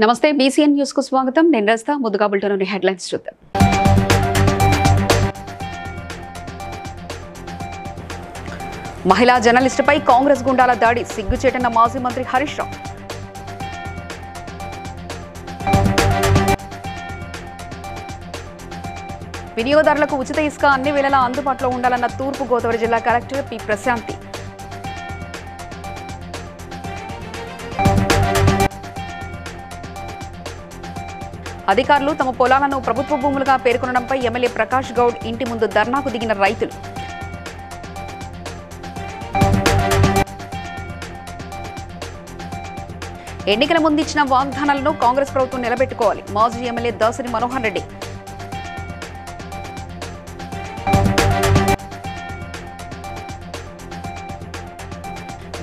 నమస్తే BCN news కు స్వాగతం. నేను రస్తా. ముందుగా బులెటిన్లోని హెడ్లైన్స్ చూద్దాం. మహిళా జర్నలిస్టుపై కాంగ్రెస్ గుండాల దాడి, సిగ్గుచేటన్న మాజీ మంత్రి హరీష్ రావు. వినియోగదారులకు ఉచిత ఇసుక అన్ని వేళలా అందుబాటులో ఉండాలన్న తూర్పు గోదావరి జిల్లా కలెక్టర్ పి ప్రశాంతి. అధికారులు తమ పొలాలను ప్రభుత్వ భూములుగా పేర్కొనడంపై ఎమ్మెల్యే ప్రకాష్ గౌడ్ ఇంటి ముందు ధర్నాకు దిగిన రైతులు. ఎన్నికల ముందు ఇచ్చిన వాగ్దానాలను కాంగ్రెస్ ప్రభుత్వం నిలబెట్టుకోవాలి, మాజీ ఎమ్మెల్యే దాసరి మనోహర్ రెడ్డి.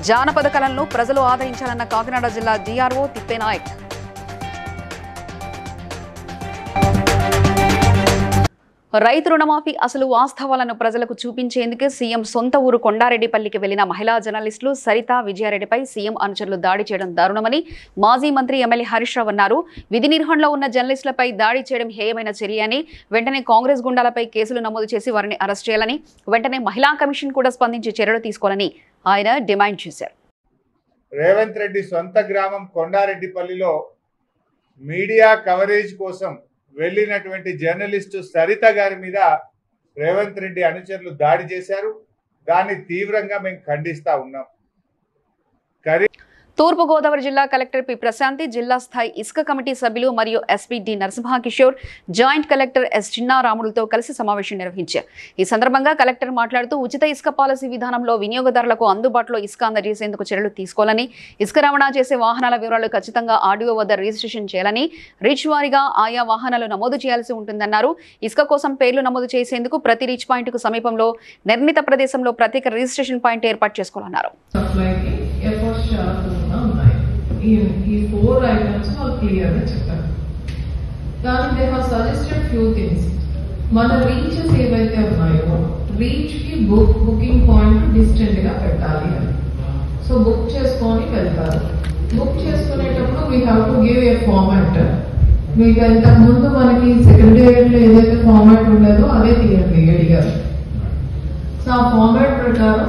జానపద కళలను ప్రజలు ఆదరించాలన్న కాకినాడ జిల్లా డిఆర్ఓ తిప్పేనాయక్. రైతు రుణమాఫీ అసలు వాస్తవాలను ప్రజలకు చూపించేందుకే సీఎం సొంత ఊరు కొండారెడ్డిపల్లికి వెళ్లిన మహిళా జర్నలిస్టులు సరిత విజయారెడ్డిపై సీఎం అనుచరులు దాడి చేయడం దారుణమని మాజీ మంత్రి ఎమ్మెల్యే హరీష్ రావు అన్నారు. విధి నిర్వహణలో ఉన్న జర్నలిస్టులపై దాడి చేయడం హేయమైన చర్య అని, వెంటనే కాంగ్రెస్ గుండాలపై కేసులు నమోదు చేసి వారిని అరెస్ట్ చేయాలని, వెంటనే మహిళా కమిషన్ కూడా స్పందించి చర్యలు తీసుకోవాలని ఆయన డిమాండ్ చేశారు. రేవంత్ రెడ్డి సొంత గ్రామం కొండారెడ్డిపల్లిలో మీడియా కవరేజ్ కోసం వెళ్ళినటువంటి జర్నలిస్టు సరిత గారి మీద రేవంత్ రెడ్డి అనుచరులు దాడి చేశారు. దాన్ని తీవ్రంగా మేము ఖండిస్తా ఉన్నాం. తూర్పు గోదావరి జిల్లా కలెక్టర్ పి ప్రశాంతి, జిల్లా స్థాయి ఇసుక కమిటీ సభ్యులు మరియు SP D Narasimhakishore, joint collector S చిన్నారాములతో కలిసి సమావేశం నిర్వహించారు. ఈ సందర్భంగా కలెక్టర్ మాట్లాడుతూ ఉచిత ఇసుక పాలసీ విధానంలో వినియోగదారులకు అందుబాటులో ఇసుక అందజేసేందుకు చర్యలు తీసుకోవాలని, ఇసుక రవాణా చేసే వాహనాల వివరాలు ఖచ్చితంగా ఆర్డీఓ వద్ద రిజిస్ట్రేషన్ చేయాలని, రీచ్ వారీగా ఆయా వాహనాలు నమోదు చేయాల్సి ఉంటుందన్నారు. ఇసుక కోసం పేర్లు నమోదు చేసేందుకు ప్రతి రీచ్ పాయింట్ కు సమీపంలో నిర్ణీత ప్రదేశంలో ప్రత్యేక రిజిస్ట్రేషన్ పాయింట్ ఏర్పాటు చేసుకోవాలన్నారు. ఈ 4 items వాళ్ళు క్లియర్ గా చెప్పారు. కానీ they have suggested few things. మన రీచెస్ ఏవైతే ఉన్నాయో రీచ్ కి బుకింగ్ పాయింట్ డిస్టెంట్ గా పెట్టాలి అని. సో బుక్ చేసుకొని వెళ్తారు. బుక్ చేసుకునేటప్పుడు we have to give a format. మీకు ఇంతకు ముందు మనకి సెక్రటేరియట్ లో ఏదైతే ఫార్మాట్ ఉండేదో అదే తీయండి అడిగారు. సో ఆ ఫార్మాట్ ప్రకారం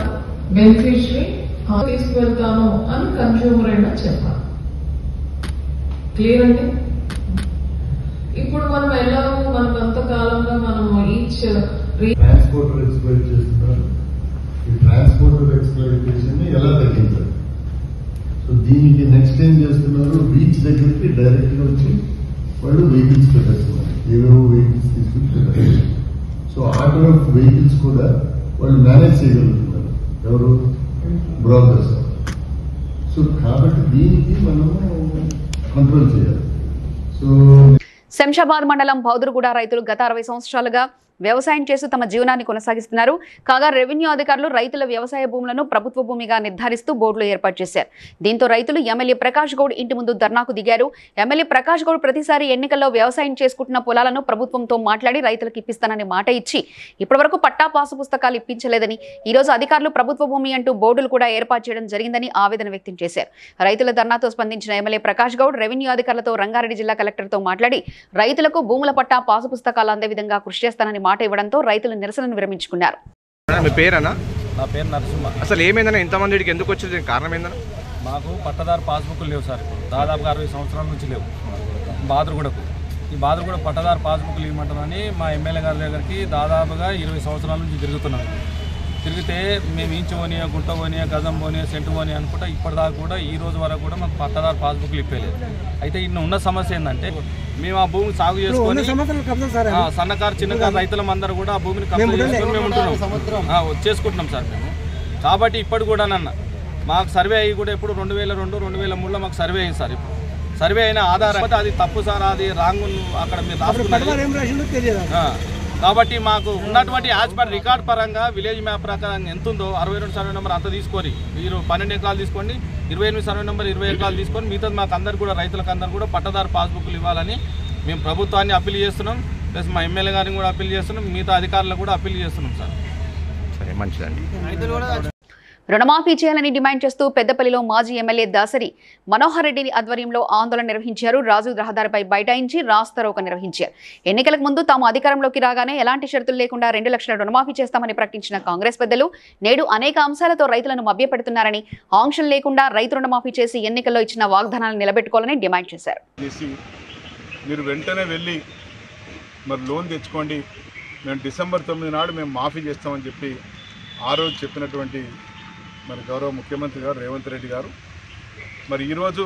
బెనిఫిషరీ తీసుకువెళ్తాను అని కన్స్యూమర్ అయినా చెప్పాలి. క్లియర్ అండి. ఇప్పుడు మనం ఎలాగో మన కొంతకాలంగా మనం ఈచ్ ట్రాన్స్పోర్టర్ ఎక్స్ప్లోయిట్ చేస్తున్నారు. ఈ ట్రాన్స్పోర్టర్ ఎక్స్ప్లోయిటేషన్ ని ఎలా తగ్గించాలి? సో దీనికి నెక్స్ట్ ఏం చేస్తున్నారు, రీచ్ దగ్గరికి డైరెక్ట్ గా వచ్చి వాళ్ళు వెహికల్స్ పెట్టేస్తున్నారు. ఏవేవో వెహికల్స్ తీసుకుని పెట్టేస్తున్నారు. సో ఆర్డర్ ఆఫ్ వెహికల్స్ కూడా వాళ్ళు మేనేజ్ చేయగలుగుతున్నారు. ఎవరు? బ్రోకర్స్. సో కాబట్టి దీనికి మనము కంట్రోల్ చేయాలి. సో శంషాబాద్ మండలం బౌదురుగుడ రైతులు గత 60 సంవత్సరాలుగా వ్యవసాయం చేస్తూ తమ జీవనాన్ని కొనసాగిస్తున్నారు. కాగా రెవెన్యూ అధికారులు రైతుల వ్యవసాయ భూములను ప్రభుత్వ భూమిగా నిర్ధారిస్తూ బోర్డులు ఏర్పాటు చేశారు. దీంతో రైతులు ఎమ్మెల్యే ప్రకాష్ గౌడ్ ఇంటి ముందు ధర్నాకు దిగారు. ఎమ్మెల్యే ప్రకాష్ గౌడ్ ప్రతిసారి ఎన్నికల్లో వ్యవసాయం చేసుకుంటున్న పొలాలను ప్రభుత్వంతో మాట్లాడి రైతులకు ఇప్పిస్తానని మాట ఇచ్చి ఇప్పటివరకు పట్టా పాసు పుస్తకాలు ఇప్పించలేదని, ఈ రోజు అధికారులు ప్రభుత్వ భూమి అంటూ బోర్డులు కూడా ఏర్పాటు చేయడం జరిగిందని ఆవేదన వ్యక్తం చేశారు. రైతుల ధర్నాతో స్పందించిన ఎమ్మెల్యే ప్రకాష్ గౌడ్ రెవెన్యూ అధికారులతో రంగారెడ్డి జిల్లా కలెక్టర్తో మాట్లాడి రైతులకు భూముల పట్టా పాసు పుస్తకాలు అందే విధంగా కృషి చేస్తానని మాట ఇవ్వడంతో రైతులు నిరసనను విరమించుకున్నారు. మీ పేరేనా? నా పేరు నరసింహ. అసలు ఏమైందన్నా ఇంతమందికి ఎందుకు వచ్చింది? కారణం ఏందన్నా? మాకు పట్టదారు పాస్బుక్లు లేవు సార్. దాదాపుగా 60 సంవత్సరాల నుంచి లేవు బాదురుగుడకు. ఈ బాదురుగుడ పట్టదారు పాస్బుక్లు ఇవ్వమంటారని మా ఎమ్మెల్యే గారి దగ్గరికి దాదాపుగా 20 సంవత్సరాల నుంచి తిరుగుతున్నాం. తిరిగితే మేము ఇంచు పోనీయా, గుంట పోనీయా, గజం పోనీయా, సెంటు పోనీయా అనుకుంటా ఇప్పటిదాకా కూడా ఈ రోజు వరకు కూడా మాకు పట్టదారు పాస్బుక్లు ఇప్పలేదు. అయితే ఇన్న ఉన్న సమస్య ఏంటంటే మేము ఆ భూమిని సాగు చేసుకొని సన్నకారు చిన్నకారు రైతులం అందరూ కూడా ఆ భూమిని కబ్జా చేసుకొని మేము ఉంటున్నాం, చేసుకుంటున్నాం సార్ మేము. కాబట్టి ఇప్పటి కూడా మాకు సర్వే అయ్యి కూడా ఎప్పుడు 2002, 2003లో మాకు సర్వే అయింది సార్. ఇప్పుడు సర్వే అయిన ఆధారం అది తప్పు సార్, అది రాంగ్ అక్కడ మీరు రాసుకున్నారు. కాబట్టి మాకు ఉన్నటువంటి యాజ్ పర్ రికార్డ్ పరంగా విలేజ్ మ్యాప్ ప్రకారం ఎంత ఉందో 62 సర్వే నెంబర్ అంత తీసుకొని మీరు 12 ఎకరాలు తీసుకోండి, 28 సర్వే నెంబర్ 20 ఎకరాలు తీసుకొని మిగతా మాకు అందరు కూడా రైతులకు అందరూ కూడా పట్టదారు పాస్బుక్లు ఇవ్వాలని మేము ప్రభుత్వాన్ని అప్పీల్ చేస్తున్నాం. ప్లస్ మా ఎమ్మెల్యే గారిని కూడా అప్పీల్ చేస్తున్నాం, మిగతా అధికారులకు కూడా అప్పీల్ చేస్తున్నాం సార్. సరే, మంచిదండి. రుణమాఫీ చేయాలని డిమాండ్ చేస్తూ పెద్దపల్లిలో మాజీ ఎమ్మెల్యే దాసరి మనోహర్ రెడ్డి ఆధ్వర్యంలో ఆందోళన నిర్వహించారు. రాజు రహదారిపై బైఠాయించి రాస్తారోకో నిర్వహించారు. ఎన్నికలకు ముందు తాము అధికారంలోకి రాగానే ఎలాంటి షరతులు లేకుండా 2 లక్షల రుణమాఫీ చేస్తామని ప్రకటించిన కాంగ్రెస్ పెద్దలు నేడు అనేక అంశాలతో రైతులను మభ్యపెడుతున్నారని, ఆంక్షలు లేకుండా రైతు రుణమాఫీ చేసి ఎన్నికల్లో ఇచ్చిన వాగ్దానాలను నిలబెట్టుకోవాలని డిమాండ్ చేశారు. మీరు వెంటనే వెళ్ళి మరి లోన్ తెచ్చుకోండి, మేము డిసెంబర్ 9 నాడు మేము మాఫీ చేస్తామని చెప్పి ఆ రోజు చెప్పినటువంటి మరి గౌరవ ముఖ్యమంత్రి గారు రేవంత్ రెడ్డి గారు మరి ఈరోజు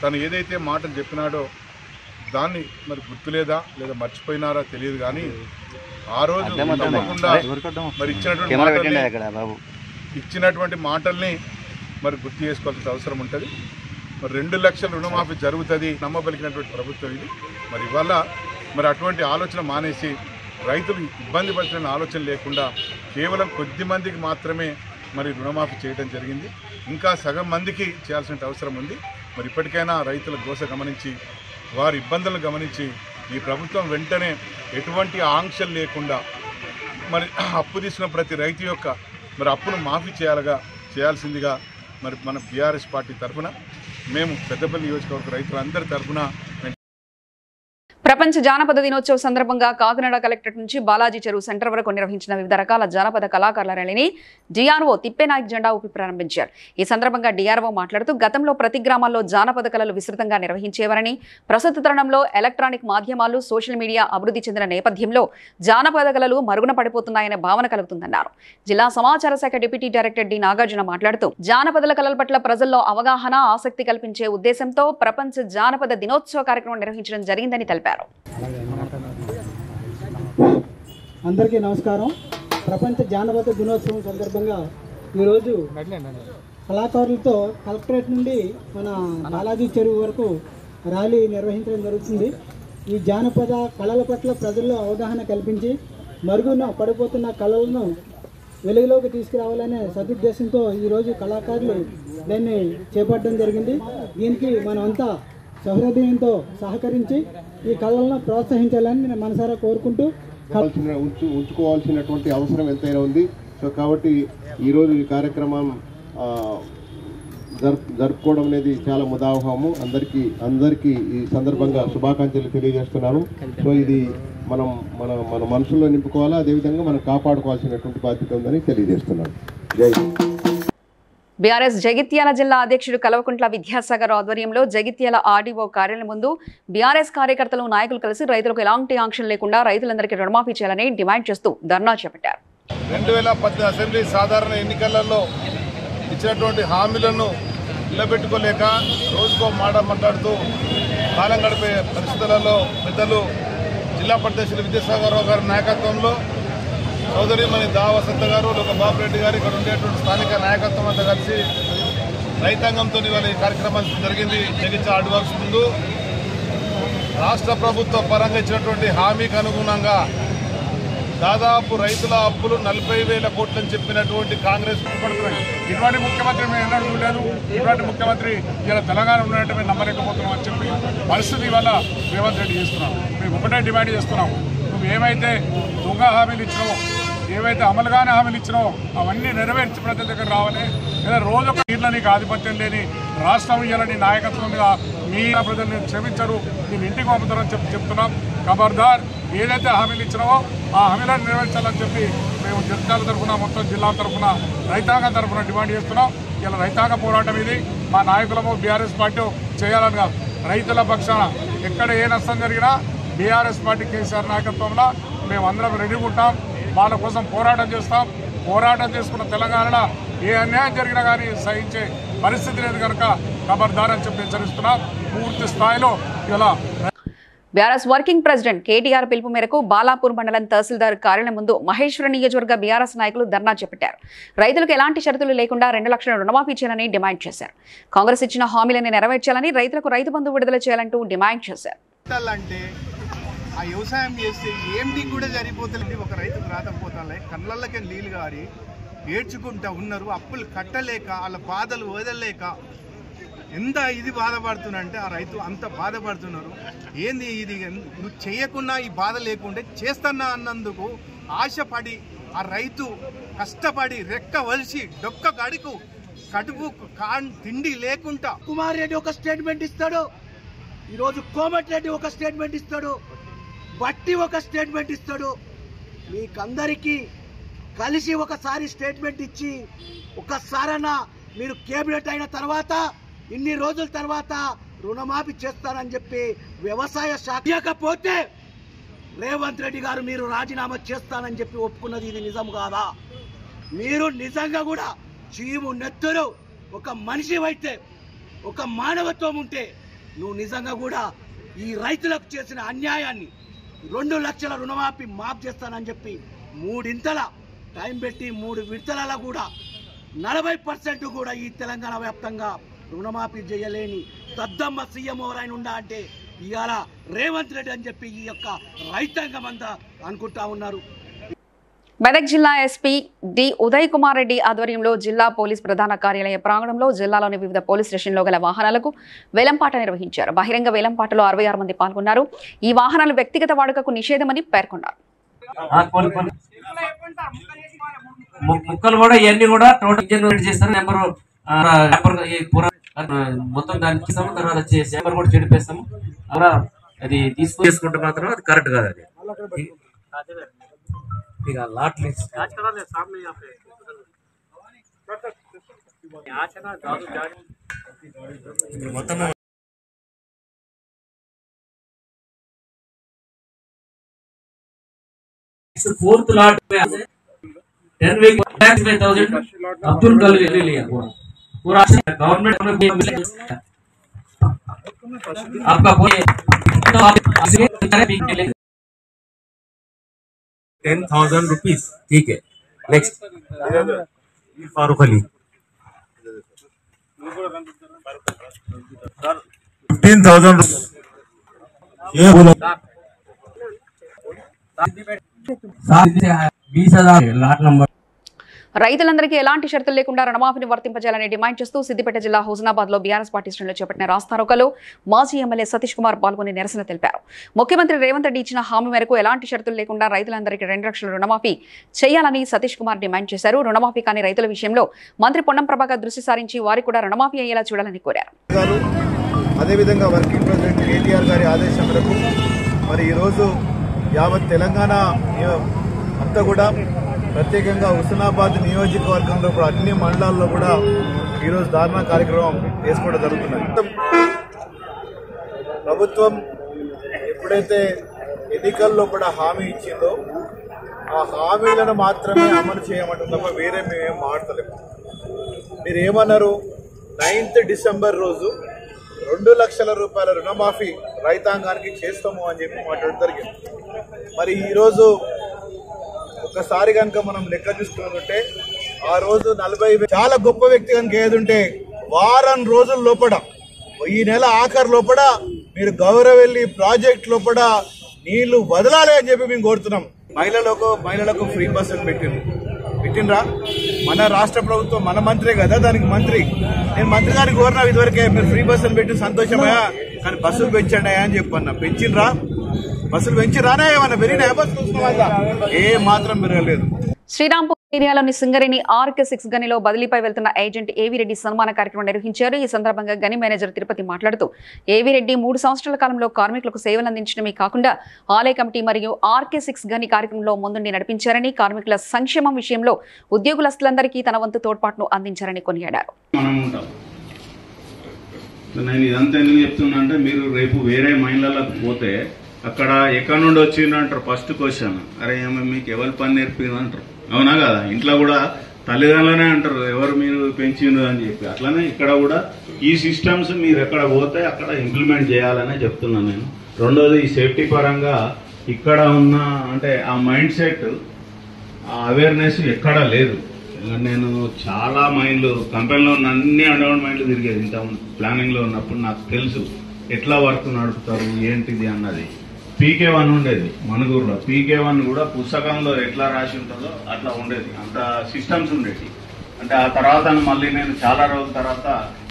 తను ఏదైతే మాటలు చెప్పినాడో దాన్ని మరి గుర్తులేదా లేదా మర్చిపోయినారా తెలియదు, కానీ ఆ రోజు తప్పకుండా మరి ఇచ్చినటువంటి మాటల్ని మరి గుర్తు చేసుకోవాల్సిన అవసరం ఉంటుంది. మరి 2 లక్షల రుణమాఫీ జరుగుతుంది నమ్మబలికినటువంటి ప్రభుత్వం ఇది. మరి ఇవాళ మరి అటువంటి ఆలోచన మానేసి రైతులు ఇబ్బంది పడుతున్న ఆలోచన లేకుండా కేవలం కొద్ది మందికి మాత్రమే మరి రుణమాఫీ చేయడం జరిగింది. ఇంకా సగం మందికి చేయాల్సిన అవసరం ఉంది. మరి ఇప్పటికైనా రైతుల గోస గమనించి వారి ఇబ్బందులను గమనించి ఈ ప్రభుత్వం వెంటనే ఎటువంటి ఆంక్షలు లేకుండా మరి అప్పు తీసుకున్న ప్రతి రైతు యొక్క మరి అప్పును మాఫీ చేయాల్సిందిగా మరి మన బీఆర్ఎస్ పార్టీ తరఫున మేము పెద్దపల్లి నియోజకవర్గ రైతులందరి తరఫున ప్రపంచ జానపద దినోత్సవ సందర్భంగా కాకినాడ కలెక్టరేట్ నుంచి బాలాజీ చెరువు సెంటర్ వరకు నిర్వహించిన వివిధ రకాల జానపద కళాకారుల ర్యాలీని డిఆర్ఓ తిప్పేనాయక్ జెండా ఊపి ప్రారంభించారు. ఈ సందర్భంగా డిఆర్ఓ మాట్లాడుతూ గతంలో ప్రతి గ్రామాల్లో జానపద కళలు విస్తృతంగా నిర్వహించేవారని, ప్రస్తుత తరుణంలో ఎలక్ట్రానిక్ మాధ్యమాలు, సోషల్ మీడియా అభివృద్ధి చెందిన నేపథ్యంలో జానపద కళలు మరుగున పడిపోతున్నాయనే భావన కలుగుతుందన్నారు. జిల్లా సమాచార శాఖ డిప్యూటీ డైరెక్టర్ డి నాగార్జున మాట్లాడుతూ జానపద కళల పట్ల ప్రజల్లో అవగాహన, ఆసక్తి కల్పించే ఉద్దేశంతో ప్రపంచ జానపద దినోత్సవ కార్యక్రమం నిర్వహించడం జరిగిందని తెలిపారు. అందరికీ నమస్కారం. ప్రపంచ జానపద దినోత్సవం సందర్భంగా ఈరోజు కళాకారులతో కలెక్టరేట్ నుండి మన బాలాజీ చెరువు వరకు ర్యాలీ నిర్వహించడం జరుగుతుంది. ఈ జానపద కళల పట్ల ప్రజల్లో అవగాహన కల్పించి మరుగున పడిపోతున్న కళలను వెలుగులోకి తీసుకురావాలనే సదుద్దేశంతో ఈరోజు కళాకారులు దాన్ని చేపట్టడం జరిగింది. దీనికి మనమంతా సహృదయంతో సహకరించి ఈ కళలను ప్రోత్సహించాలని నేను మనసారా కోరుకుంటూ ఉంచుకోవాల్సినటువంటి అవసరం ఎంతైనా ఉంది. సో కాబట్టి ఈరోజు ఈ కార్యక్రమం జరుపుకోవడం అనేది చాలా ముదావహము. అందరికీ ఈ సందర్భంగా శుభాకాంక్షలు తెలియజేస్తున్నాను. సో ఇది మనం మన మన మనసులో నింపుకోవాలా, అదేవిధంగా మనం కాపాడుకోవాల్సినటువంటి బాధ్యత ఉందని తెలియజేస్తున్నాను. జై బీఆర్ఎస్ జగిత్యాల జిల్లా అధ్యక్షుడు కల్వకుంట్ల విద్యాసాగర్ ఆధ్వర్యంలో జగిత్యాల ఆర్డీఓ కార్యాలయం ముందు బీఆర్ఎస్ కార్యకర్తలు, నాయకులు కలిసి రైతులకు ఎలాంటి ఆంక్షలు లేకుండా రైతులందరికీ రుణమాఫీ చేయాలని డిమాండ్ చేస్తూ ధర్నా చేపట్టారు. 2010 అసెంబ్లీ సాధారణ ఎన్నికలలో ఇచ్చినటువంటి హామీలను నిలబెట్టుకోలేక రోజుకో మాట మాట్లాడుతూ కాలం గడిపే పరిస్థితులలో పెద్దలు జిల్లా అధ్యక్షులు విద్యాసాగరరావు గారి నాయకత్వంలో సోదరిమణి దా వసంత గారు, బాబు రెడ్డి గారు, ఇక్కడ ఉండేటువంటి స్థానిక నాయకత్వం అంతా కలిసి రైతాంగంతో ఇవాళ ఈ కార్యక్రమం జరిగింది. జగిత్యాల ఆర్డీఓ ముందు రాష్ట్ర ప్రభుత్వ పరంగా ఇచ్చినటువంటి హామీకి అనుగుణంగా దాదాపు రైతుల అప్పులు 40,000 కోట్లని చెప్పినటువంటి కాంగ్రెస్ ఇటువంటి ముఖ్యమంత్రి మేము ఎన్నడూ చూడలేదు. ఇటువంటి ముఖ్యమంత్రి ఇలా తెలంగాణ ఉన్నట్టు మేము నమ్మలేకపోతున్నాం అని చెప్పి పరిస్థితి వల్ల రేవంత్ రెడ్డి చేస్తున్నాం. మేము ఒకటే డిమాండ్ చేస్తున్నాం, నువ్వు ఏమైతే దొంగ హామీలు ఇచ్చినావో, ఏవైతే అమలుగానే హామీలు ఇచ్చినావో అవన్నీ నెరవేర్చి ప్రజల దగ్గర రావాలి. లేదా రోజొక నీళ్ళ నీకు ఆధిపత్యం లేని రాష్ట్రం ఇవ్వాలని నాయకత్వంగా మీ ప్రజల్ని క్షమించరు, నేను ఇంటికి పంపుతారని చెప్తున్నాం. ఖబర్దార్, ఏదైతే హామీలు ఇచ్చినావో ఆ హామీలను నెరవేర్చాలని చెప్పి మేము జగిత్యాల తరఫున, మొత్తం జిల్లా తరఫున, రైతాంగం తరఫున డిమాండ్ చేస్తున్నాం. ఇలా రైతాంగ పోరాటం ఇది. మా నాయకులము బీఆర్ఎస్ పార్టీ చేయాలని కాదు, రైతుల పక్షాన ఎక్కడ ఏ నష్టం జరిగినా బీఆర్ఎస్ పార్టీ కేసీఆర్ నాయకత్వంలో మేమందరం రెడీగా ఉంటాం. వాళ్ళ కోసం పోరాటం చేస్తాం. పోరాటం చేసుకున్న తెలంగాణలో ఏ అన్యాయం జరిగినా కానీ సహించే పరిస్థితి లేదు కనుక ఖబర్దార్ అని చెప్పి హెచ్చరిస్తున్నాం. పూర్తి స్థాయిలో ఇలా బీఆర్ఎస్ వర్కింగ్ ప్రెసిడెంట్ కేటీఆర్ పిలుపు మేరకు బాలాపూర్ మండలం తహసీల్దార్ కార్యాలయం ముందు మహేశ్వర నియోజకవర్గ బీఆర్ఎస్ నాయకులు ధర్నా చేపట్టారు. రైతులకు ఎలాంటి షరతులు లేకుండా 2 లక్షల రుణమాఫీ చేయాలని డిమాండ్ చేశారు. కాంగ్రెస్ ఇచ్చిన హామీలను నెరవేర్చాలని, రైతులకు రైతు బంధు విడుదల చేయాలంటూ డిమాండ్ చేశారు. ఆ వ్యవసాయం చేస్తే ఏంటి కూడా సరిపోతుంది. ఒక రైతుకు రాకపోతాలే కళ్ళకి నీళ్ళు గారి ఏడ్చుకుంటా ఉన్నారు. అప్పులు కట్టలేక వాళ్ళ బాధలు వదలలేక ఎంత ఇది బాధపడుతున్నారంటే ఆ రైతు అంత బాధపడుతున్నారు. ఏంది ఇది, నువ్వు చేయకుండా ఈ బాధ లేకుంటే చేస్తున్నా అన్నందుకు ఆశపడి ఆ రైతు కష్టపడి రెక్క వలిసి డొక్క గడుకు కడుపు తిండి లేకుండా కుమార్ రెడ్డి ఒక స్టేట్మెంట్ ఇస్తాడు, ఈరోజు కోమటిరెడ్డి ఒక స్టేట్మెంట్ ఇస్తాడు, బట్టి ఒక స్టేట్మెంట్ ఇస్తాడు. మీకందరికీ కలిసి ఒకసారి స్టేట్మెంట్ ఇచ్చి ఒక్కసారన్నా మీరు కేబినెట్ అయిన తర్వాత ఇన్ని రోజుల తర్వాత రుణమాఫీ చేస్తానని చెప్పి వ్యవసాయ శాఖ ఇవ్వకపోతే రేవంత్ రెడ్డి గారు మీరు రాజీనామా చేస్తానని చెప్పి ఒప్పుకున్నది ఇది నిజం కాదా? మీరు నిజంగా కూడా చీము నెత్తురు ఒక మనిషి అయితే, ఒక మానవత్వం ఉంటే నువ్వు నిజంగా కూడా ఈ రైతులకు చేసిన అన్యాయాన్ని 2 లక్షల రుణమాఫీ మాఫ్ చేస్తానని చెప్పి 3 ఇంతల టైం పెట్టి 3 విడతలలో కూడా 40% కూడా ఈ తెలంగాణ వ్యాప్తంగా రుణమాఫీ చేయలేని దద్దమ్మ సీఎం ఎవరైనా ఉండా అంటే ఇవాళ రేవంత్ రెడ్డి అని చెప్పి ఈ యొక్క రైతాంగం అంతా అనుకుంటా ఉన్నారు. మెదక్ జిల్లా ఎస్పీ డి ఉదయ్ కుమార్ రెడ్డి ఆధ్వర్యంలో జిల్లా పోలీస్ ప్రధాన కార్యాలయ ప్రాంగణంలో జిల్లాలోని వివిధ పోలీస్ స్టేషన్లో గల వాహనాలకు వేలంపాట నిర్వహించారు. బహిరంగ వేలంపాటలో 66 మంది పాల్గొన్నారు. ఈ వాహనాలు వ్యక్తిగత వాడుకకు నిషేధమని పేర్కొన్నారు. ముక్కలు కూడా ఇవన్నీ కూడా టోటల్ ఇంజన్ చేస్తారు. నెంబర్ మొత్తం దాన్ని తీసాము, తర్వాత నెంబర్ కూడా చెడిపేస్తాము. అలా అది తీసుకుంటే మాత్రం అది కరెక్ట్ కాదు. అది లాట్ మొత్తం 4th lot में 10 week 5,000 अब्दुल कल ले लिया पूरा गवर्नमेंट में आपका कोई 10,000 रुपीस. ठीक है, नेक्स्ट फारूक अली 15,000 ये बोलो 20,000 लाट नंबर. రైతులందరికీ ఎలాంటి షరతులు లేకుండా రుణమాఫీని వర్తింపజేయాలని డిమాండ్ చేస్తూ సిద్దిపేట జిల్లా హుజనాబాద్ లో బీఆర్ఎస్ పార్టీ శ్రేణులు చేపట్టిన రాస్తారోకలో మాజీ ఎమ్మెల్యే సతీష్ కుమార్ పాల్గొని నిరసన తెలిపారు. ముఖ్యమంత్రి రేవంత్ రెడ్డి ఇచ్చిన హామీ మేరకు ఎలాంటి షరతులు లేకుండా రైతులందరికీ 2 లక్షల రుణమాఫీ చేయాలని సతీష్ కుమార్ డిమాండ్ చేశారు. రుణమాఫీ కాని రైతుల విషయంలో మంత్రి పొన్నం ప్రభాకర్ దృష్టి సారించి వారికి కూడా రుణమాఫీ అయ్యేలా చూడాలని కోరారు. అదేవిధంగా వర్కింగ్ ప్రెసిడెంట్ కేటీఆర్ గారి ఆదేశం మేరకు మరి ఈరోజు యావత్ తెలంగాణ అంతా కూడా ప్రత్యేకంగా హుస్నాబాద్ నియోజకవర్గంలో కూడా అన్ని మండలాల్లో కూడా ఈరోజు ధారణ కార్యక్రమం చేసుకోవడం జరుగుతున్నది. ప్రభుత్వం ఎప్పుడైతే ఎన్నికల్లో కూడా హామీ ఇచ్చిందో ఆ హామీలను మాత్రమే అమలు చేయమంటుంది తప్ప వేరే మేమేం మాట్లాడలేము. మీరు ఏమన్నారు? 9th డిసెంబర్ రోజు 2 లక్షల రూపాయల రుణమాఫీ రైతాంగానికి చేస్తాము అని చెప్పి మాట్లాడడం జరిగింది. మరి ఈరోజు ఒకసారి కనుక మనం లెక్క చూసుకుంటుంటే ఆ రోజు 40,000 చాలా గొప్ప వ్యక్తి కనుక ఏదుంటే వారం రోజుల లోపల ఈ నెల ఆఖరు లోపల మీరు గౌరవెల్లి ప్రాజెక్ట్ లోపల నీళ్లు వదలాలి అని చెప్పి మేము కోరుతున్నాం. మహిళలకు ఫ్రీ బస్ అని పెట్టినరా మన రాష్ట్ర ప్రభుత్వం, మన మంత్రే కదా దానికి మంత్రి. నేను మంత్రి గారికి కోరినా ఇదివరకే మీరు ఫ్రీ బస్ అని పెట్టి సంతోషమయ్యా, కానీ బస్సులు పెంచండి అని చెప్పన్నా. పెంచినరా? బస్సులు పెంచిరానే ఏమన్నా పెరిగినా? బస్సులు చూసుకోవాలా? ఏ మాత్రం పెరగలేదు. శ్రీరాంపూర్ ఏరియాలోని సింగరేణి RK6 గనిలో బదిలీపై వెళ్తున్న ఏజెంట్ ఏవీ రెడ్డి సన్మాన కార్యక్రమం నిర్వహించారు. ఈ సందర్భంగా గని మేనేజర్ తిరుపతి మాట్లాడుతూ ఏవీ రెడ్డి 3 సంవత్సరాల కాలంలో కార్మికులకు సేవలు అందించడమే కాకుండా ఆలయ కమిటీ మరియు RK6 గని కార్యక్రమంలో ముందుండి నడిపించారని, కార్మికుల సంక్షేమం విషయంలో ఉద్యోగులందరికీ తన వంతు తోడ్పాటును అందించారని కొనియాడారు. నేను ఇదంతా ఎందుకు చెప్తున్నా అంటే, మీరు రేపు వేరే మైండ్లకు పోతే అక్కడ ఎక్కడ నుండి వచ్చిందంటారు ఫస్ట్ క్వశ్చన్, అరే మీకు ఎవరు పని నేర్పింది అంటారు. అవునా కదా? ఇంట్లో కూడా తల్లిదండ్రులనే అంటారు ఎవరు మీరు పెంచిండ్రు అని చెప్పి. అట్లనే ఇక్కడ కూడా ఈ సిస్టమ్స్ మీరు ఎక్కడ పోతే అక్కడ ఇంప్లిమెంట్ చేయాలనే చెప్తున్నాను నేను. రెండోది, ఈ సేఫ్టీ పరంగా ఇక్కడ ఉన్న అంటే ఆ మైండ్ సెట్, ఆ అవేర్నెస్ ఎక్కడా లేదు. నేను చాలా మైండ్లు కంపెనీలో ఉన్న అన్ని అండర్గ్రౌండ్ మైండ్లు తిరిగేది ఇంత ప్లానింగ్ లో ఉన్నప్పుడు. నాకు తెలుసు ఎట్లా వర్క్ నడుపుతారు ఏంటిది అన్నది. PK1 ఉండేది మనుగూరులో. PK1 కూడా పుస్తకంలో ఎట్లా రాసి ఉంటుందో అట్లా ఉండేది, అంత సిస్టమ్స్ ఉండేవి. అంటే ఆ తర్వాత మళ్ళీ నేను చాలా రోజుల తర్వాత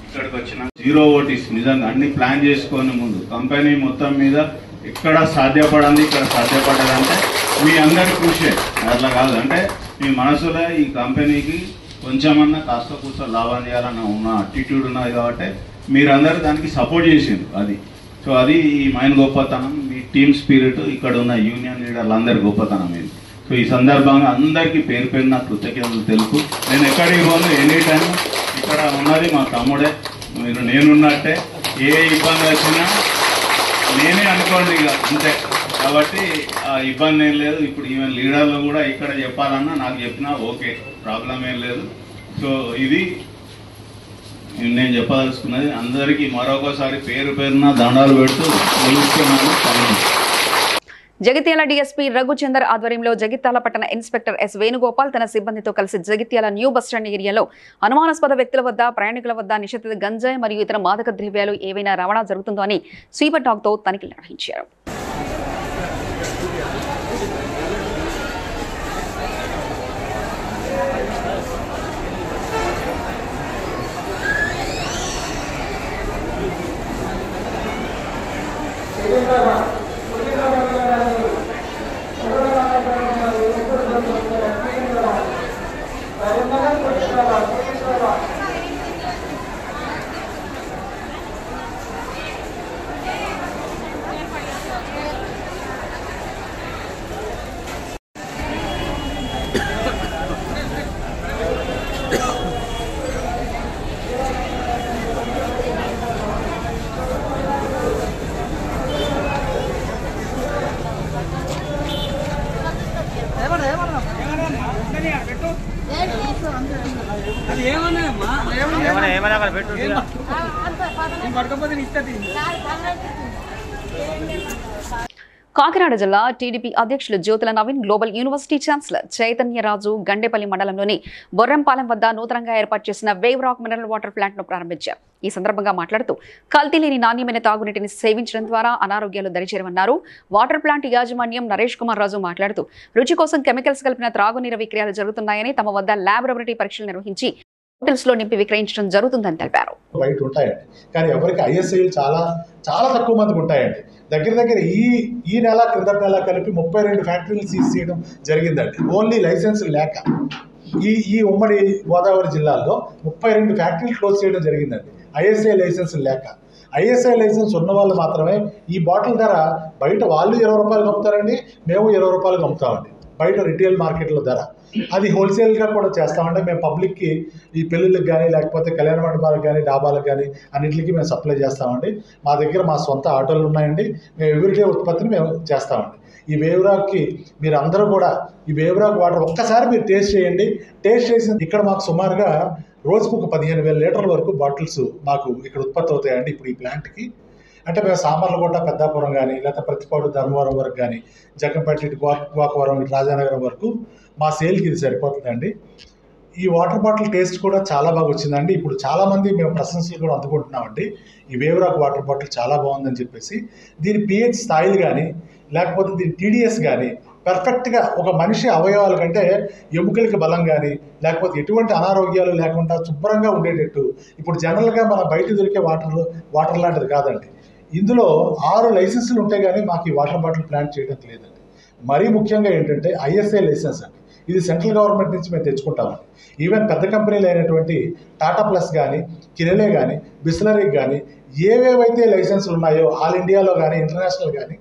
ఇక్కడికి వచ్చిన 0 ఓటీస్ నిజంగా అన్ని ప్లాన్ చేసుకొని ముందు కంపెనీ మొత్తం మీద ఎక్కడ సాధ్యపడండి ఇక్కడ సాధ్యపడదంటే మీ అందరి కృషి అట్లా కాదు. అంటే మీ మనసులో ఈ కంపెనీకి కొంచెమన్నా కాస్త కూర్చో లాభం చేయాలన్న ఉన్న అటిట్యూడ్ ఉన్నది కాబట్టి మీరందరూ దానికి సపోర్ట్ చేసిండ్రు. అది సో అది ఈ మైన్ గొప్పతనం, మీ టీమ్ స్పిరిట్, ఇక్కడ ఉన్న యూనియన్ లీడర్లు అందరి గొప్పతనం ఇది. సో ఈ సందర్భంగా అందరికీ పేరు పేరున కృతజ్ఞతలు తెలుపు. నేను ఎక్కడికి పోను, ఎనీ టైం ఇక్కడ ఉన్నది మా తమ్ముడే, మీరు నేనున్నట్టే. ఏ ఇబ్బంది వచ్చినా నేనే అనుకోండి ఇక అంతే. కాబట్టి ఆ ఇబ్బంది ఏం లేదు. ఇప్పుడు ఈవెన్ లీడర్లు కూడా ఇక్కడ చెప్పాలన్నా నాకు చెప్పినా ఓకే, ప్రాబ్లం ఏం లేదు. సో ఇది నేను చెప్పదలుచుకున్నది. అందరికీ మరొకసారి పేరు పేరున దండాలు పెడుతూ తెలుస్తున్నాను. జగిత్యాల డీఎస్పీ రఘుచందర్ ఆధ్వర్యంలో జగిత్యాల పట్టణ ఇన్స్పెక్టర్ ఎస్ వేణుగోపాల్ తన సిబ్బందితో కలిసి జగిత్యాల న్యూ బస్టాండ్ ఏరియాలో అనుమానాస్పద వ్యక్తుల వద్ద, ప్రయాణికుల వద్ద నిషేధిత గంజాయి మరియు ఇతర మాదక ద్రవ్యాలు ఏవైనా రవాణా జరుగుతుందో అని స్వీపర్ డాగ్తో తనిఖీలు నిర్వహించారు. కాకినాడ జిల్లా టీడీపీ అధ్యక్షులు Jyothula Naveen global university chancellor Chaitanya Raju Gandepalli మండలంలోని బొర్రంపాలెం వద్ద నూతనంగా ఏర్పాటు చేసిన wave rock mineral water plant ను ప్రారంభించారు. ఈ సందర్భంగా మాట్లాడుతూ కల్తీ లేని నాణ్యమైన తాగునీటిని సేవించడం ద్వారా అనారోగ్యాలు దరిచేరమన్నారు. వాటర్ ప్లాంట్ యాజమాన్యం నరేష్ కుమార్ రాజు మాట్లాడుతూ రుచి కోసం కెమికల్స్ కలిపిన త్రాగునీరు విక్రయాలు జరుగుతున్నాయని, తమ వద్ద ల్యాబొరేటరీ పరీక్షలు నిర్వహించి హోటల్స్ లో నింపి విక్రయించడం జరుగుతుందని తెలిపారు. బయట ఉంటాయండి, కానీ ఎవరికి ఐఎస్ఐలు చాలా చాలా తక్కువ మందికి ఉంటాయండి. దగ్గర ఈ నెల క్రిందటి నెల కలిపి 32 ఫ్యాక్టరీలు సీజ్ చేయడం జరిగిందండి. ఓన్లీ లైసెన్స్ లేక ఈ ఉమ్మడి గోదావరి జిల్లాలో 32 ఫ్యాక్టరీలు క్లోజ్ చేయడం జరిగిందండి. ఐఎస్ఐ లైసెన్స్ లేక. ఐఎస్ఐ లైసెన్స్ ఉన్న వాళ్ళు మాత్రమే ఈ బాటిల్ ధర బయట వాళ్ళు 20 రూపాయలు అమ్ముతారండి, మేము 20 రూపాయలకు అమ్ముతామండి బయట రిటైల్ మార్కెట్లో ధర. అది హోల్సేల్గా కూడా చేస్తామంటే మేము పబ్లిక్కి ఈ పెళ్ళిళ్ళకి కానీ లేకపోతే కళ్యాణ మండపాలకు కానీ డాబాలకు కానీ అన్నింటికి మేము సప్లై చేస్తామండి. మా దగ్గర మా సొంత ఆటోలు ఉన్నాయండి. మేము ఎవ్రీడే ఉత్పత్తిని మేము చేస్తామండి. ఈ వేవ్రాక్కి మీరు అందరూ కూడా ఈ వేవ్రాక్ వాటర్ ఒక్కసారి మీరు టేస్ట్ చేయండి. టేస్ట్ చేసిన ఇక్కడ మాకు సుమారుగా రోజుకు ఒక 15,000 లీటర్ల వరకు బాటిల్స్ మాకు ఇక్కడ ఉత్పత్తి అవుతాయండి ఇప్పుడు ఈ ప్లాంట్కి. అంటే మేము సామర్లకోట, పెద్దాపురం కానీ లేకపోతే ప్రతిపాడు, ధర్మవరం వరకు కానీ, జగ్గంపేట ఇటు గోకవరం, ఇటు రాజానగరం వరకు మా సేల్కి ఇది సరిపోతుందండి. ఈ వాటర్ బాటిల్ టేస్ట్ కూడా చాలా బాగా వచ్చిందండి. ఇప్పుడు చాలామంది మేము ప్రశంసలు కూడా అందుకుంటున్నామండి. ఈ వేవ్రాక్ వాటర్ బాటిల్ చాలా బాగుందని చెప్పేసి. దీని pH స్థాయిలు కానీ లేకపోతే దీని TDS కానీ పర్ఫెక్ట్గా ఒక మనిషి అవయవాల కంటే ఎముకలకి బలం కానీ లేకపోతే ఎటువంటి అనారోగ్యాలు లేకుండా శుభ్రంగా ఉండేటట్టు. ఇప్పుడు జనరల్గా మన బయట దొరికే వాటర్ లాంటిది కాదండి. ఇందులో 6 లైసెన్సులు ఉంటాయి కానీ మాకు ఈ వాటర్ బాటిల్ ప్లాంట్ చేయడం లేదండి. మరీ ముఖ్యంగా ఏంటంటే ఐఎస్ఐ లైసెన్స్ అండి. ఇది సెంట్రల్ గవర్నమెంట్ నుంచి మేము తెచ్చుకుంటామండి. ఈవెన్ పెద్ద కంపెనీలు అయినటువంటి టాటా ప్లస్ కానీ, కిరెలే కానీ, బిస్లరీ కానీ ఏవేవైతే లైసెన్సులు ఉన్నాయో ఆల్ ఇండియాలో కానీ ఇంటర్నేషనల్ కానీ.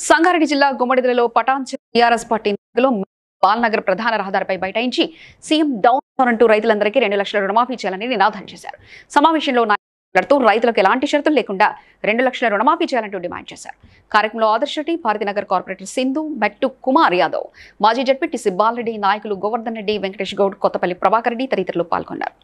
సంగారెడ్డి జిల్లా గుమ్మడిదలలో పటాన్ టీఆర్ఎస్ పార్టీ నాయకులు బాల్నగర్ ప్రధాన రహదారిపై బైఠాయించి సీఎం డౌన్ అంటూ రైతులందరికీ 2 లక్షల రుణమాఫీ చేయాలని నినాదం చేశారు. సమావేశంలో మాట్లాడుతూ రైతులకు ఎలాంటి షరతులు లేకుండా 2 లక్షల రుణమాఫీ చేయాలంటూ డిమాండ్ చేశారు. కార్యక్రమంలో ఆదర్శ్ రెడ్డి, భారతీనగర్ కార్పొరేటర్ సింధు, మెట్టు కుమార్ యాదవ్, మాజీ జడ్పీటీసీ బాలరెడ్డి, నాయకులు గోవర్ధన్ రెడ్డి, వెంకటేష్ గౌడ్, కొత్తపల్లి ప్రభాకర్ రెడ్డి తదితరులు పాల్గొన్నారు.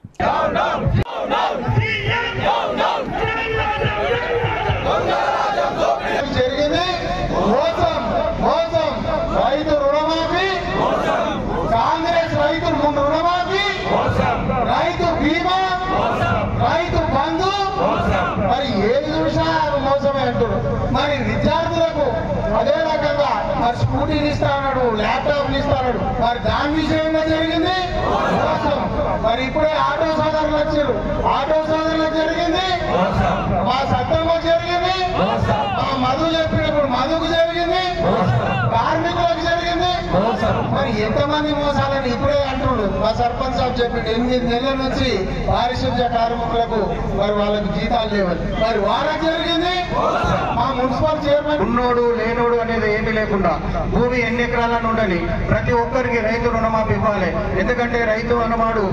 మరి విద్యార్థులకు అదే రకంగా మరి స్కూటీలు ఇస్తా ఉన్నాడు, ల్యాప్టాప్లు ఇస్తా ఉన్నాడు. మరి దాని విషయంగా జరిగింది మరి ఇప్పుడే ఆటో సోదరులు వచ్చారు, ఆటో సోదరులకు జరిగింది, మా సత్యంలో జరిగింది, మా మధు చెప్పిన ఇప్పుడు మధుకు జరిగింది, కార్మికులకు జరిగింది. మరి ఎంతమంది మోసాలని ఇప్పుడే అంటున్నాడు మా సర్పంచ్ సాబ్ చెప్పిండు. 8 నెలల నుంచి పారిశుద్ధ్య కార్మికులకు మరి వాళ్ళకి జీతాలు లేవని, మరి వాళ్ళకి జరిగింది. మా మున్సిపల్ చైర్మన్ ఉన్నోడు లేనోడు అనేది ఏమీ లేకుండా భూమి ఎన్ని ఎకరాలను ఉండని ప్రతి ఒక్కరికి రైతు రుణమాఫీ ఇవ్వాలి. ఎందుకంటే రైతు అన్నవాడు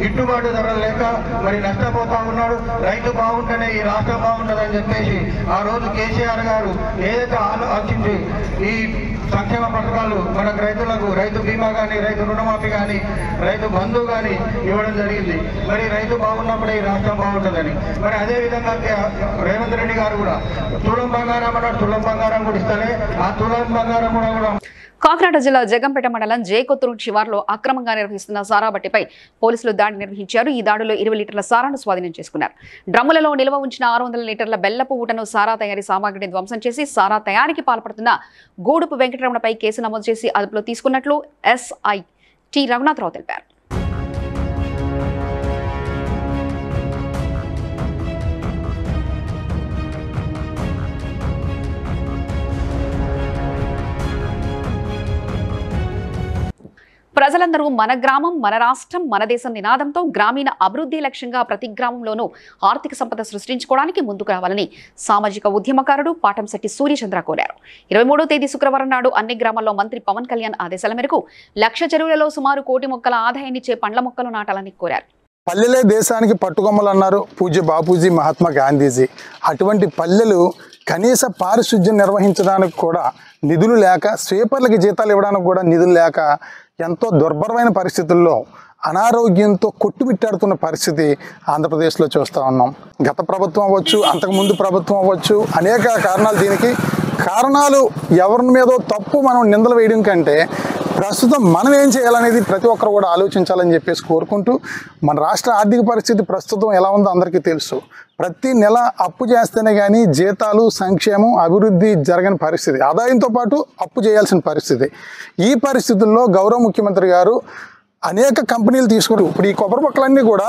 గిట్టుబాటు ధరలు లేక మరి నష్టపోతా ఉన్నాడు. రైతు బాగుంటేనే ఈ రాష్ట్రం బాగుంటుందని చెప్పేసి ఆ రోజు కేసీఆర్ గారు ఏదైతే ఆలోచించి ఈ సంక్షేమ పథకాలు మనకు రైతులకు రైతు బీమా కానీ, రైతు రుణమాఫీ కానీ, రైతు బంధు కానీ ఇవ్వడం జరిగింది. మరి రైతు బాగున్నప్పుడే ఈ రాష్ట్రం బాగుంటుందని. మరి అదేవిధంగా రేవంత్ రెడ్డి గారు కూడా తులం బంగారం అన్నాడు, తులం బంగారం కూడా ఇస్తానే ఆ తులం బంగారం కూడా కాకినాడ జిల్లా జగంపేట మండలం జేకొత్తూరు శివార్లో అక్రమంగా నిర్వహిస్తున్న సారా బట్టిపై పోలీసులు దాడి నిర్వహించారు. ఈ దాడిలో 20 లీటర్ల సారాను స్వాధీనం చేసుకున్నారు. డ్రమ్ములలో నిల్వ ఉంచిన 600 లీటర్ల బెల్లపు ఊటను సారా తయారీ సామాగ్రిని ధ్వంసం చేసి సారా తయారీకి పాల్పడుతున్న గూడుపు వెంకటరమణపై కేసు నమోదు చేసి అదుపులో తీసుకున్నట్లు ఎస్ఐ టి రఘునాథరావు తెలిపారు. ప్రజలందరూ మన గ్రామం మన రాష్ట్రం మన దేశం నినాదంతో గ్రామీణ అభివృద్ధి లక్ష్యంగా ప్రతి గ్రామంలోనూ ఆర్థిక సంపద సృష్టించుకోవడానికి ముందుకు రావాలని సామాజిక ఉద్యమకారుడు పాటంశెట్టి సూర్యచంద్ర కోరారు. 23వ తేదీ శుక్రవారం నాడు అన్ని గ్రామాల్లో మంత్రి పవన్ కళ్యాణ్ ఆదేశాల మేరకు 1,00,000 చెరువులలో సుమారు 1 కోటి మొక్కల ఆదాయాన్నిచ్చే పండ్ల మొక్కలు నాటాలని కోరారు. పల్లెలే దేశానికి పట్టుకొమ్మలు అన్నారు పూజ్య బాపూజీ మహాత్మా గాంధీజీ. అటువంటి పల్లెలు కనీస పారిశుధ్యం నిర్వహించడానికి కూడా నిధులు లేక, స్వీపర్లకి జీతాలు ఇవ్వడానికి కూడా నిధులు లేక ఎంతో దుర్భరమైన పరిస్థితుల్లో అనారోగ్యంతో కొట్టుమిట్టాడుతున్న పరిస్థితి ఆంధ్రప్రదేశ్లో చూస్తూ ఉన్నాం. గత ప్రభుత్వం అవ్వచ్చు, అంతకుముందు ప్రభుత్వం అవ్వచ్చు, అనేక కారణాలు. దీనికి కారణాలు ఎవరి మీదో తప్పు మనం నిందలు వేయడం కంటే ప్రస్తుతం మనం ఏం చేయాలనేది ప్రతి ఒక్కరు కూడా ఆలోచించాలని చెప్పేసి కోరుకుంటూ, మన రాష్ట్ర ఆర్థిక పరిస్థితి ప్రస్తుతం ఎలా ఉందో అందరికీ తెలుసు. ప్రతి నెల అప్పు చేస్తేనే కానీ జీతాలు, సంక్షేమం, అభివృద్ధి జరగని పరిస్థితి. ఆదాయంతో పాటు అప్పు చేయాల్సిన పరిస్థితి. ఈ పరిస్థితుల్లో గౌరవ ముఖ్యమంత్రి గారు అనేక కంపెనీలు తీసుకుంటూ ఇప్పుడు ఈ కొబ్బరి మొక్కలన్నీ కూడా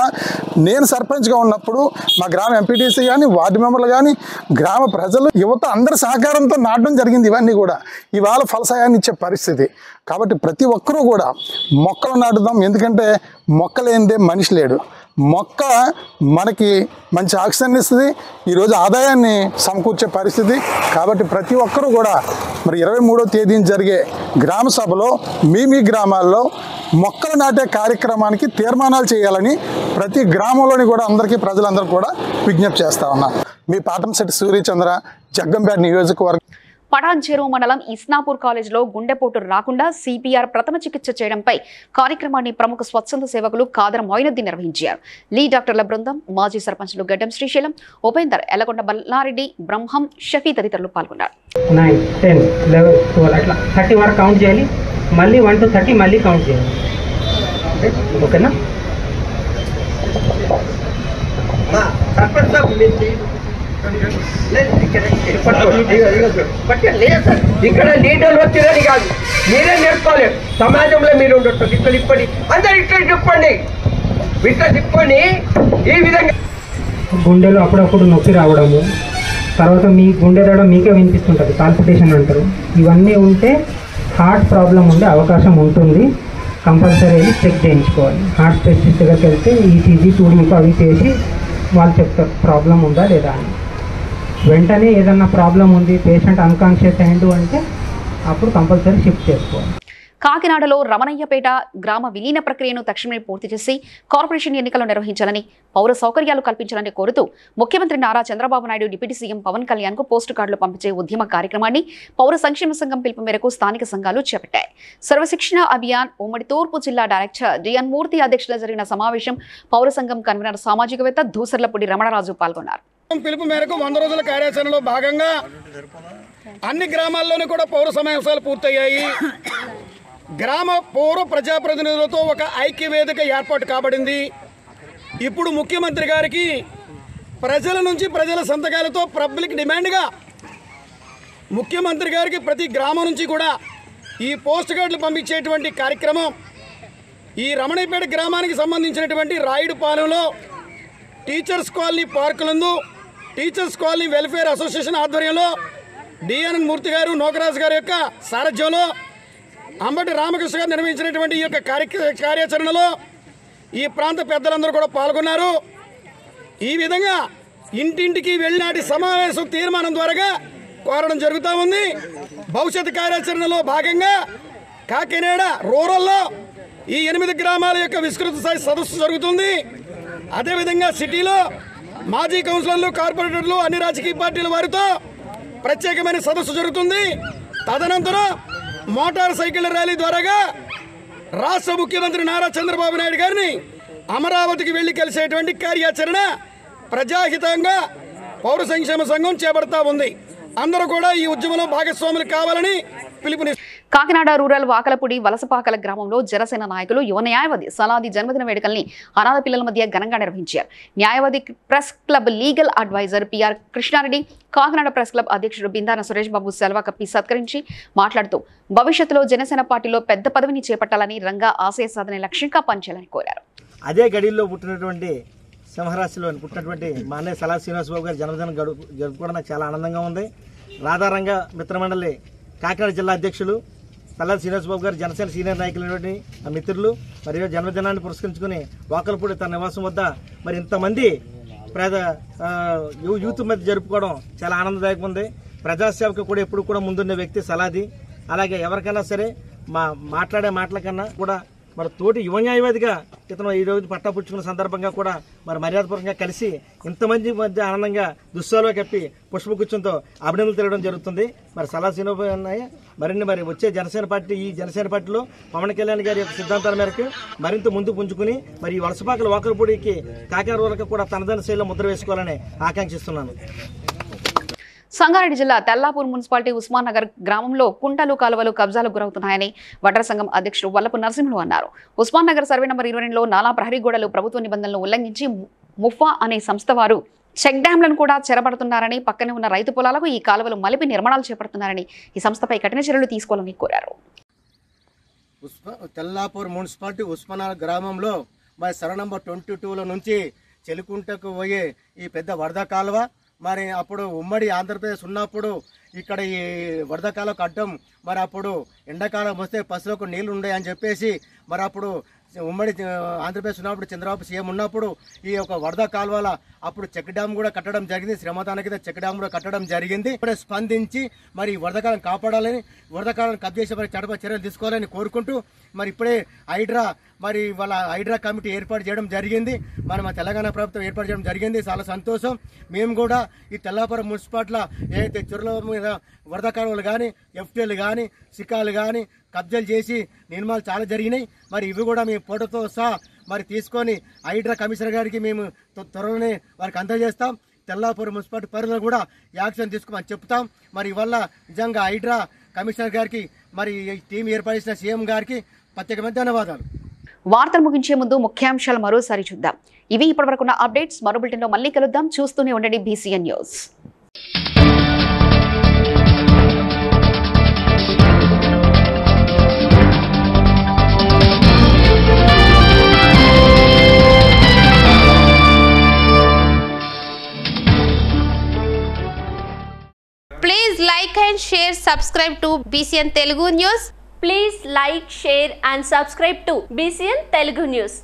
నేను సర్పంచ్గా ఉన్నప్పుడు మా గ్రామ ఎంపీటీసీ కానీ, వార్డు మెంబర్లు కానీ, గ్రామ ప్రజలు, యువత అందరి సహకారంతో నాటడం జరిగింది. ఇవన్నీ కూడా ఇవాళ ఫలసాయాన్ని ఇచ్చే పరిస్థితి. కాబట్టి ప్రతి ఒక్కరూ కూడా మొక్కలు నాటుదాం. ఎందుకంటే మొక్కలేనిదే మనిషి లేడు. మొక్క మనకి మంచి ఆక్సిజన్ ఇస్తుంది, ఈరోజు ఆదాయాన్ని సమకూర్చే పరిస్థితి. కాబట్టి ప్రతి ఒక్కరూ కూడా మరి 23వ తేదీన జరిగే గ్రామ సభలో మీ గ్రామాల్లో మొక్కలు నాటే కార్యక్రమానికి తీర్మానాలు చేయాలని ప్రతి గ్రామంలోని కూడా అందరికీ ప్రజలందరూ కూడా విజ్ఞప్తి చేస్తా ఉన్నాను. మీ పాటంశెట్టి సూర్యచంద్ర, జగ్గంపేట నియోజకవర్గం. పటాన్ చెరువు మండలం ఇస్నాపూర్ కాలేజీలో గుండెపోటు రాకుండా సిపిఆర్ ప్రథమ చికిత్స చేయడంపై కార్యక్రమాన్ని ప్రముఖ స్వచ్ఛంద సేవకులు కాదర్ మొయినుద్దీన్ నిర్వహించారు. లీ డాక్టర్ల బృందం, మాజీ సర్పంచ్లు గడ్డం శ్రీశైలం, ఉపేందర్, ఎల్లకొండ బల్లారెడ్డి, బ్రహ్మం, షఫీ తదితరులు పాల్గొన్నారు. 9, 10, 11, 12 అట్లా 30 వరకు కౌంట్ చేయాలి. మళ్ళీ 1 to 30 మళ్ళీ కౌంట్ చేయాలి. ఓకేనా? ఇక్కడ లీడర్లు వచ్చిరని కాదు, మీరే నేర్చుకోలేదు. సమాజంలో మీరు ఉండొచ్చు. ఇక్కడ ఇప్పటి అందరు ఇట్లా తిప్పండి, ఇట్లా తిప్పండి. ఈ విధంగా గుండెలో అప్పుడప్పుడు నొప్పి రావడము, తర్వాత మీ గుండె దడ మీకే వినిపిస్తుంటుంది, కాల్పిటేషన్ అంటారు. ఇవన్నీ ఉంటే హార్ట్ ప్రాబ్లం ఉండే అవకాశం ఉంటుంది. కంపల్సరీ చెక్ చేయించుకోవాలి. హార్ట్ స్పెషలిస్ట్ దగ్గరికి వెళ్తే ఈసీజీ, 2D అవి చేసి వాళ్ళు చెప్తారు ప్రాబ్లం ఉందా లేదా అని. వెంటనే ఏదన్నా ప్రాబ్లం ఉంది, పేషెంట్ అన్కాన్షియస్ అయ్యిండు అంటే అప్పుడు కంపల్సరీ షిఫ్ట్ చేసుకోవాలి. కాకినాడలో రమణయ్యపేట గ్రామ విలీన ప్రక్రియను తక్షణమే పూర్తి చేసి కార్పొరేషన్ ఎన్నికలు నిర్వహించాలని, పౌర సౌకర్యాలు కల్పించాలని కోరుతూ ముఖ్యమంత్రి నారా చంద్రబాబు నాయుడు డిప్యూటీ సీఎం పవన్ కళ్యాణ్ కు పోస్టు కార్డులు పంపించే ఉద్యమ కార్యక్రమాన్ని పౌర సంక్షేమ సంఘం పిలుపు మేరకు స్థానిక సంఘాలు చేపట్టాయి. సర్వశిక్షణ అభియాన్ ఉమ్మడి తూర్పు జిల్లా డైరెక్టర్ డిఎన్ మూర్తి అధ్యక్షతన జరిగిన సమావేశం పౌర సంఘం కన్వీనర్ సామాజికవేత్త దూసర్లపూడి రమణరాజు పాల్గొన్నారు. పిలుపు మేరకు 100 రోజుల కార్యాచరణలో భాగంగా అన్ని గ్రామాల్లోనూ కూడా పౌర సమావేశాలు పూర్తయ్యాయి. గ్రామ పౌర ప్రజాప్రతినిధులతో ఒక ఐక్య వేదిక ఏర్పాటు కాబడింది. ఇప్పుడు ముఖ్యమంత్రి గారికి ప్రజల నుంచి, ప్రజల సంతకాలతో పబ్లిక్ డిమాండ్గా ముఖ్యమంత్రి గారికి ప్రతి గ్రామం నుంచి కూడా ఈ పోస్ట్ కార్డులు పంపించేటువంటి కార్యక్రమం ఈ రమణయ్యపేట గ్రామానికి సంబంధించినటువంటి రాయుడుపాలెంలో టీచర్స్ కాలనీ పార్కులందు టీచర్స్ కాలనీ వెల్ఫేర్ అసోసియేషన్ ఆధ్వర్యంలో డిఎన్ మూర్తి గారు, నోకరాజు గారి యొక్క సారథ్యంలో అంబటి రామకృష్ణ గారు నిర్వహించినటువంటి ఈ యొక్క కార్యాచరణలో ఈ ప్రాంత పెద్దలందరూ కూడా పాల్గొన్నారు. ఈ విధంగా ఇంటింటికి వెళ్ళినాటి సమావేశం తీర్మానం ద్వారా కోరడం జరుగుతూ ఉంది. భవిష్యత్ కార్యాచరణలో భాగంగా కాకినాడ రూరల్లో ఈ 8 గ్రామాల యొక్క విస్తృత స్థాయి సదస్సు జరుగుతుంది. అదేవిధంగా సిటీలో మాజీ కౌన్సిలర్లు, కార్పొరేటర్లు, అన్ని రాజకీయ పార్టీల వారితో ప్రత్యేకమైన సదస్సు జరుగుతుంది. తదనంతరం మోటార్ సైకిళ్ల ర్యాలీ ద్వారాగా రాష్ట్ర ముఖ్యమంత్రి నారా చంద్రబాబు నాయుడు గారిని అమరావతికి వెళ్లి కలిసేటువంటి కార్యాచరణ ప్రజాహితంగా పౌర సంక్షేమ సంఘం చేపడతా ఉంది. అందరూ కూడా ఈ ఉద్యమంలో భాగస్వాములు కావాలని పిలుపునిస్తారు. కాకినాడ రూరల్ వాకలపూడి వలసపాకల గ్రామంలో జనసేన నాయకులు యువ న్యాయవాది సలాది జన్మదిన వేడుకల్ని అనాథ పిల్లల మధ్య ఘనంగా నిర్వహించారు. న్యాయవాది press club legal adviser PR Krishnareddy, Kakinada press club అధ్యక్షుడు బిందాన సురేష్ బాబు సెల్వా కప్పి సత్కరించి మాట్లాడుతూ భవిష్యత్తులో జనసేన పార్టీలో పెద్ద పదవిని చేపట్టాలని, రంగా ఆశయ సాధన లక్ష్యంగా పనిచేయాలని కోరారు. అదే గడిలో పుట్టినటువంటి సింహరాశిలో పుట్టినటువంటి మా అన్నయ్య సలాది శ్రీనివాసబాబు గారి జన్మదినం జరుపుకోవడం నాకు చాలా ఆనందంగా ఉంది. రాధారంగ మిత్రమండలి కాకినాడ జిల్లా అధ్యక్షులు సలాది శ్రీనివాసబాబు గారు, జనసేన సీనియర్ నాయకులైనటువంటి మిత్రులు మరియు జన్మదినాన్ని పురస్కరించుకుని వాకలపూడి తన నివాసం వద్ద మరి ఇంతమంది యూత్ మధ్య జరుపుకోవడం చాలా ఆనందదాయకంగా ఉంది. ప్రజాసేవకు కూడా ఎప్పుడు కూడా ముందున్న వ్యక్తి సలాది. అలాగే ఎవరికైనా సరే మాట్లాడే మాటల కన్నా కూడా మరి తోటి యువ న్యాయవాదిగా ఇతను ఈ రోజు పట్టాపుచ్చుకున్న సందర్భంగా కూడా మరి మర్యాదపూర్వకంగా కలిసి ఇంతమంది మధ్య ఆనందంగా దుస్సాలుగా కప్పి పుష్పగుచ్చంతో అభినందనలు తెలియడం జరుగుతుంది. మరి సలాది శ్రీనివాసబాబు మరిన్ని మరి వచ్చే జనసేన పార్టీ, ఈ జనసేన పార్టీలో పవన్ కళ్యాణ్ గారి యొక్క సిద్ధాంతాల మేరకు మరింత ముందు పుంజుకుని మరి ఈ వలసపాకల వాకలపూడికి కాకినాడ వరకు కూడా తనదైన శైలిలో ముద్ర వేసుకోవాలని ఆకాంక్షిస్తున్నాను. సంగారెడ్డి జిల్లా తెల్లాపూర్ మున్సిపాలిటీ ఉస్మాన్ నగర్ గ్రామంలో కుంటలు, కాలువలు కబ్జాలకు గురవుతున్నాయని వడ్ర సంఘం అధ్యక్షుడు వల్లపు నరసింహులు అన్నారు. ఉస్మాన్ నగర్ సర్వే నంబర్ 22లో నాలా ప్రహరీ గోడలు ప్రభుత్వ నిబంధనలను ఉల్లంఘించి ముఫా అనే సంస్థ వారు చెక్ డ్యాంలను కూడా చెరబడుతున్నారని, పక్కనే ఉన్న రైతు పొలాలకు ఈ కాలువలు మలిపి నిర్మాణాలు చేపడుతున్నారని, ఈ సంస్థపై కఠిన చర్యలు తీసుకోవాలని కోరారు. తెల్లాపూర్ మున్సిపాలిటీ ఉస్మాన్ గ్రామంలో మరి సర్వే నంబర్ 22లో నుంచి చెలుకుంటకు పోయే ఈ పెద్ద వరద కాలువ మరి అప్పుడు ఉమ్మడి ఆంధ్రప్రదేశ్ ఉన్నప్పుడు ఇక్కడ ఈ వరద కాలువకు అడ్డం మరి అప్పుడు ఎండాకాలం వస్తే పశువులకు నీళ్లు ఉండే అని చెప్పేసి మరి అప్పుడు ఉమ్మడి ఆంధ్రప్రదేశ్ ఉన్నప్పుడు చంద్రబాబు సీఎం ఉన్నప్పుడు ఈ యొక్క వరద కాలువల అప్పుడు చెక్ డ్యామ్ కూడా కట్టడం జరిగింది. శ్రమదానికి చెక్ డ్యామ్ కూడా కట్టడం జరిగింది. ఇప్పుడే స్పందించి మరి వరదకాలం కాపాడాలని, వరదకాలం కప్ చేసి మరి చర్యలు తీసుకోవాలని కోరుకుంటూ మరి ఇప్పుడే హైడ్రా కమిటీ ఏర్పాటు చేయడం జరిగింది. మరి మా తెలంగాణ ప్రభుత్వం ఏర్పాటు చేయడం జరిగింది. చాలా సంతోషం. మేము కూడా ఈ తెల్లాపురం మున్సిపాలిటీలో ఏదైతే చెరువుల మీద వరద కాలువలు కానీ, ఎఫ్టీలు కానీ, సికాలు కానీ కబ్జాలు చేసి నిర్మాణాలు చాలా జరిగినాయి. మరి ఇవి కూడా మేము ఫోటోతో సహా మరి తీసుకొని హైడ్రా కమిషనర్ గారికి మేము త్వరలోనే వారికి అందజేస్తాం. తెల్లాపురం మున్సిపాలిటీ పరిధిలో కూడా యాక్షన్ తీసుకోమని చెప్తాం. మరి ఇవల్ల నిజంగా హైడ్రా కమిషనర్ గారికి మరి టీం ఏర్పాటు చేసిన సీఎం గారికి ప్రత్యేకమైన ధన్యవాదాలు. వార్తలు ముగించే ముందు ముఖ్యాంశాలు మరోసారి చూద్దాం. ఇవి ఇప్పటివరకున్న అప్డేట్స్. మరో బులెటిన్లో మళ్ళీ కలుద్దాం. చూస్తూనే ఉండండి BCN news. Please like and share, subscribe to BCN Telugu News. Please like, share and subscribe to BCN Telugu News.